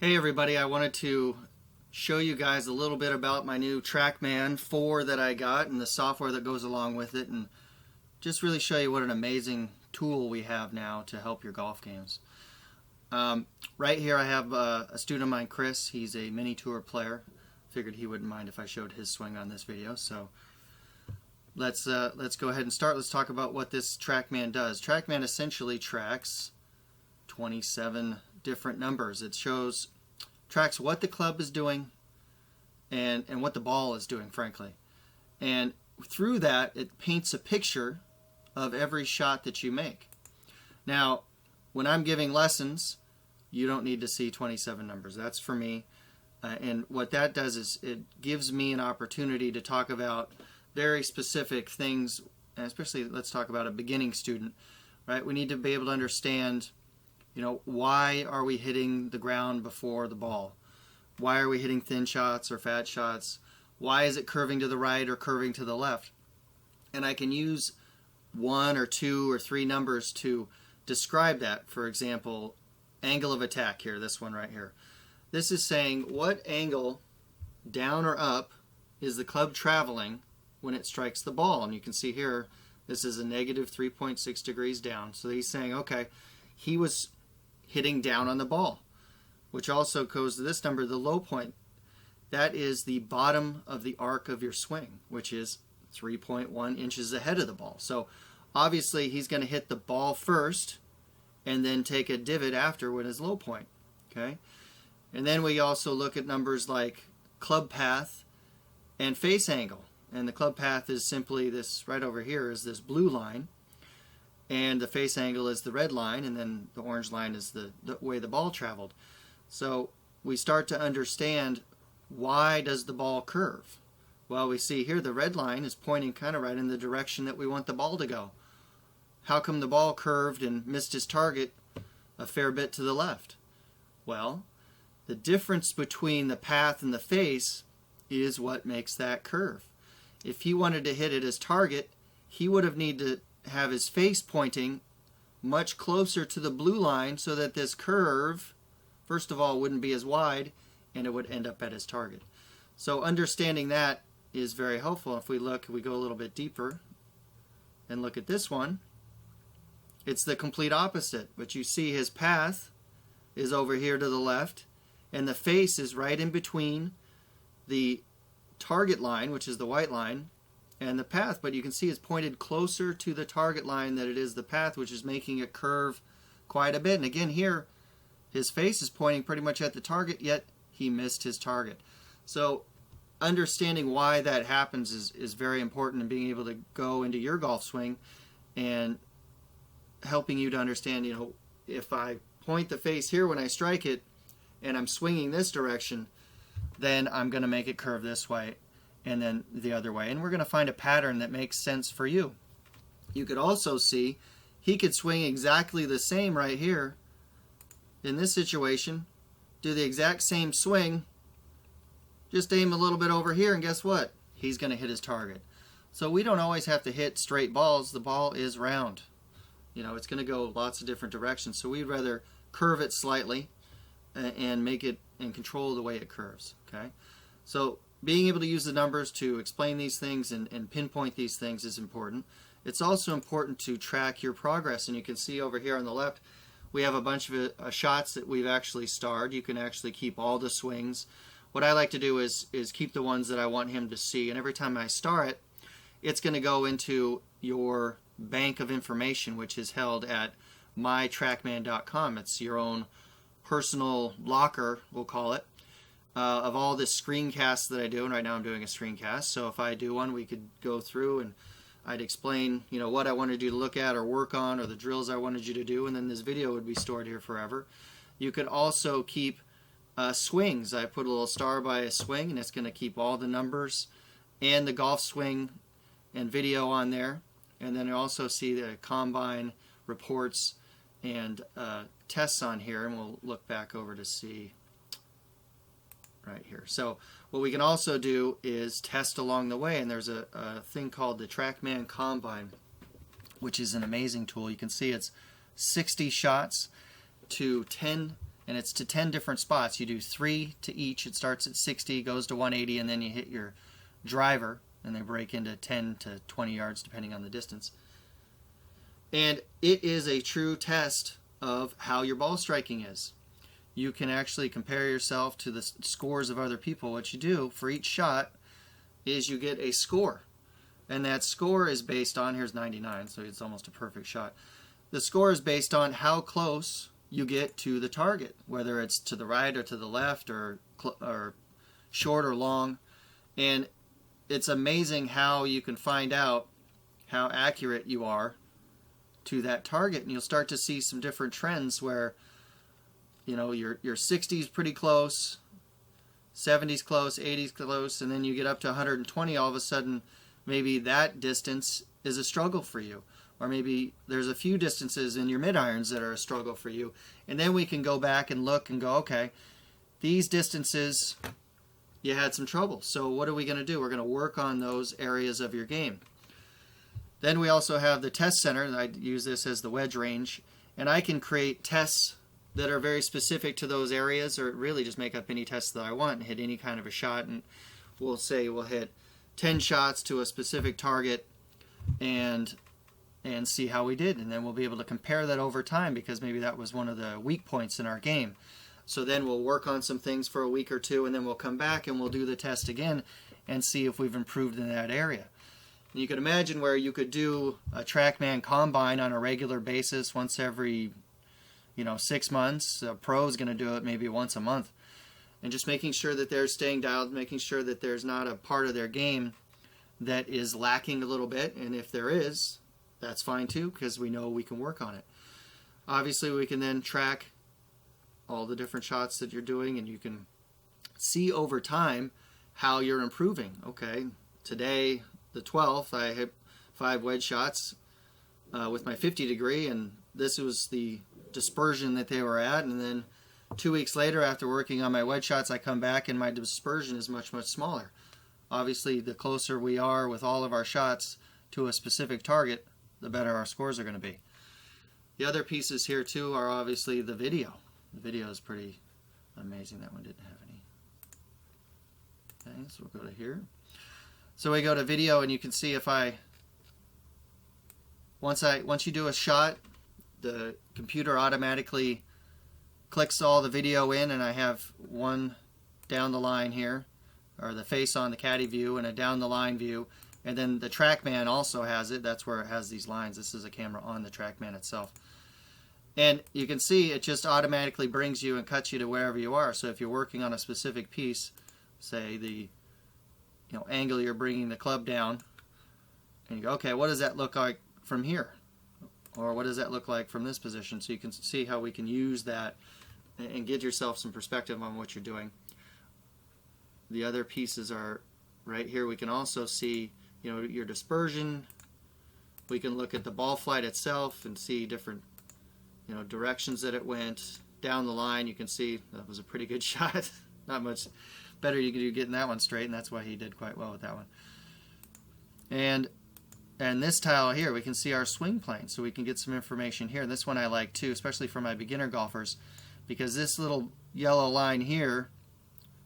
Hey everybody, I wanted to show you guys a little bit about my new Trackman 4 that I got and the software that goes along with it, and just really show you what an amazing tool we have now to help your golf games. Right here I have a student of mine, Chris. He's a mini tour player. Figured he wouldn't mind if I showed his swing on this video, so let's go ahead and start. Let's talk about what this Trackman does. Trackman essentially tracks 27 different numbers. It tracks what the club is doing and what the ball is doing, frankly. And through that, it paints a picture of every shot that you make. Now, when I'm giving lessons, you don't need to see 27 numbers. That's for me. And what that does is it gives me an opportunity to talk about very specific things, and especially let's talk about a beginning student, right? We need to be able to understand, why are we hitting the ground before the ball? Why are we hitting thin shots or fat shots? Why is it curving to the right or curving to the left? And I can use 1 or 2 or 3 numbers to describe that. For example, angle of attack here, this one right here. This is saying what angle, down or up, is the club traveling when it strikes the ball. And you can see here, this is a negative 3.6 degrees down. So he's saying, okay, he was hitting down on the ball, which also goes to this number, the low point. That is the bottom of the arc of your swing, which is 3.1 inches ahead of the ball. So obviously he's going to hit the ball first and then take a divot after with his low point. Okay? And then we also look at numbers like club path and face angle. And the club path is simply this right over here is this blue line. And the face angle is the red line, and then the orange line is the way the ball traveled. So we start to understand, why does the ball curve? Well, we see here the red line is pointing kind of right in the direction that we want the ball to go. How come the ball curved and missed his target a fair bit to the left? Well, the difference between the path and the face is what makes that curve. If he wanted to hit at his target, he would have needed to have his face pointing much closer to the blue line so that this curve, first of all, wouldn't be as wide and it would end up at his target. So understanding that is very helpful. If we go a little bit deeper and look at this one, it's the complete opposite. But you see his path is over here to the left and the face is right in between the target line, which is the white line, and the path, but you can see it's pointed closer to the target line than it is the path, which is making it curve quite a bit. And again here, his face is pointing pretty much at the target, yet he missed his target. So understanding why that happens is very important, and being able to go into your golf swing and helping you to understand, if I point the face here when I strike it and I'm swinging this direction, then I'm going to make it curve this way and then the other way. And we're going to find a pattern that makes sense for you. You could also see he could swing exactly the same right here in this situation, do the exact same swing, just aim a little bit over here, and guess what? He's going to hit his target. So we don't always have to hit straight balls. The ball is round. It's going to go lots of different directions. So we'd rather curve it slightly and make it and control the way it curves. Okay? So being able to use the numbers to explain these things and pinpoint these things is important. It's also important to track your progress. And you can see over here on the left, we have a bunch of shots that we've actually starred. You can actually keep all the swings. What I like to do is keep the ones that I want him to see. And every time I star it, it's going to go into your bank of information, which is held at mytrackman.com. It's your own personal locker, we'll call it, of all the screencasts that I do. And right now I'm doing a screencast. So if I do one, we could go through and I'd explain, what I wanted you to look at or work on, or the drills I wanted you to do, and then this video would be stored here forever. You could also keep swings. I put a little star by a swing, and it's going to keep all the numbers and the golf swing and video on there. And then you also see the combine reports and tests on here, and we'll look back over to see right here. So what we can also do is test along the way, and there's a thing called the Trackman Combine, which is an amazing tool. You can see it's 60 shots to 10 and it's to 10 different spots. You do 3 to each. It starts at 60, goes to 180, and then you hit your driver, and they break into 10 to 20 yards depending on the distance. And it is a true test of how your ball striking is. You can actually compare yourself to the scores of other people. What you do for each shot is you get a score. And that score is based on, here's 99, so it's almost a perfect shot. The score is based on how close you get to the target, whether it's to the right or to the left or short or long. And it's amazing how you can find out how accurate you are to that target. And you'll start to see some different trends where, you know, your 60's pretty close, 70's close, 80's close, and then you get up to 120, all of a sudden maybe that distance is a struggle for you. Or maybe there's a few distances in your mid-irons that are a struggle for you. And then we can go back and look and go, okay, these distances you had some trouble. So what are we going to do? We're going to work on those areas of your game. Then we also have the test center. I use this as the wedge range. And I can create tests that are very specific to those areas, or really just make up any test that I want and hit any kind of a shot. And we'll say we'll hit 10 shots to a specific target and see how we did. And then we'll be able to compare that over time, because maybe that was one of the weak points in our game. So then we'll work on some things for a week or two, and then we'll come back and we'll do the test again and see if we've improved in that area. And you can imagine where you could do a Trackman combine on a regular basis once every 6 months. A pro is going to do it maybe once a month. And just making sure that they're staying dialed, making sure that there's not a part of their game that is lacking a little bit. And if there is, that's fine too, because we know we can work on it. Obviously, we can then track all the different shots that you're doing, and you can see over time how you're improving. Okay, today, the 12th, I hit 5 wedge shots with my 50 degree, and this was the dispersion that they were at. And then 2 weeks later, after working on my wedge shots, I come back and my dispersion is much, much smaller. Obviously, the closer we are with all of our shots to a specific target, the better our scores are going to be. The other pieces here too are obviously the video. The video is pretty amazing. That one didn't have any. Okay, so we'll go to here. So we go to video, and you can see if once you do a shot, the computer automatically clicks all the video in, and I have one down the line here, or the face on the caddy view, and a down the line view. And then the Trackman also has it. That's where it has these lines. This is a camera on the Trackman itself. And you can see it just automatically brings you and cuts you to wherever you are. So if you're working on a specific piece, say the angle you're bringing the club down, and you go, okay, what does that look like from here? Or what does that look like from this position? So you can see how we can use that and get yourself some perspective on what you're doing. The other pieces are right here. We can also see your dispersion. We can look at the ball flight itself and see different directions that it went. Down the line, you can see that was a pretty good shot. Not much better you could do getting that one straight, and that's why he did quite well with that one. And this tile here, we can see our swing plane, so we can get some information here. This one I like too, especially for my beginner golfers, because this little yellow line here,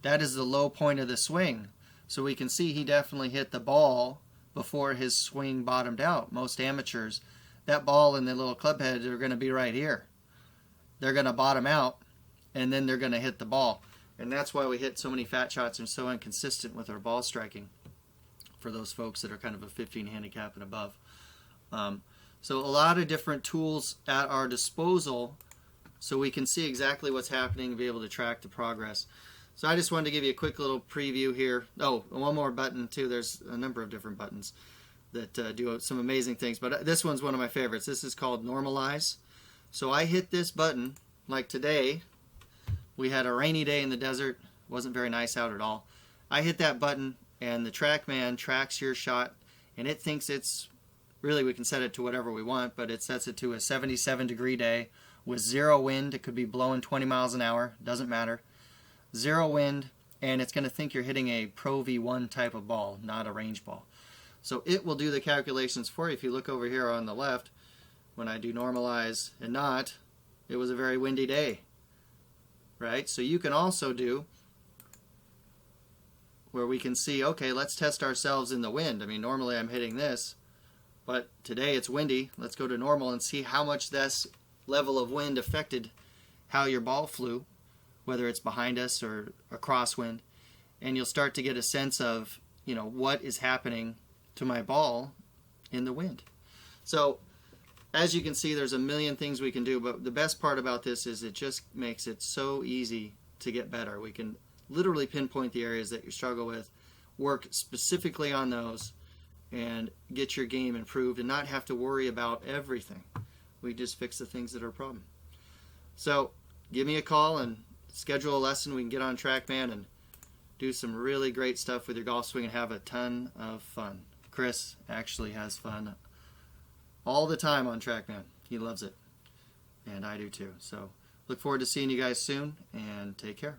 that is the low point of the swing. So we can see he definitely hit the ball before his swing bottomed out. Most amateurs, that ball and the little club head are going to be right here. They're going to bottom out, and then they're going to hit the ball. And that's why we hit so many fat shots and so inconsistent with our ball striking for those folks that are kind of a 15 handicap and above. So a lot of different tools at our disposal so we can see exactly what's happening and be able to track the progress. So I just wanted to give you a quick little preview here. Oh, one more button too. There's a number of different buttons that do some amazing things, but this one's one of my favorites. This is called Normalize. So I hit this button, like today, we had a rainy day in the desert. It wasn't very nice out at all. I hit that button, and the Trackman tracks your shot, and it thinks it's, really we can set it to whatever we want, but it sets it to a 77-degree day with 0 wind. It could be blowing 20 miles an hour, doesn't matter. 0 wind, and it's going to think you're hitting a Pro V1 type of ball, not a range ball. So it will do the calculations for you. If you look over here on the left, when I do normalize and not, it was a very windy day. right? So you can also do where we can see, okay, let's test ourselves in the wind. I mean, normally I'm hitting this, but today it's windy. Let's go to normal and see how much this level of wind affected how your ball flew, whether it's behind us or a crosswind. And you'll start to get a sense of, you know, what is happening to my ball in the wind. So as you can see, there's a million things we can do, but the best part about this is it just makes it so easy to get better. We can literally pinpoint the areas that you struggle with, work specifically on those, and get your game improved and not have to worry about everything. We just fix the things that are a problem. So give me a call and schedule a lesson. We can get on Trackman and do some really great stuff with your golf swing and have a ton of fun. Chris actually has fun all the time on Trackman. He loves it. And I do too. So look forward to seeing you guys soon, and take care.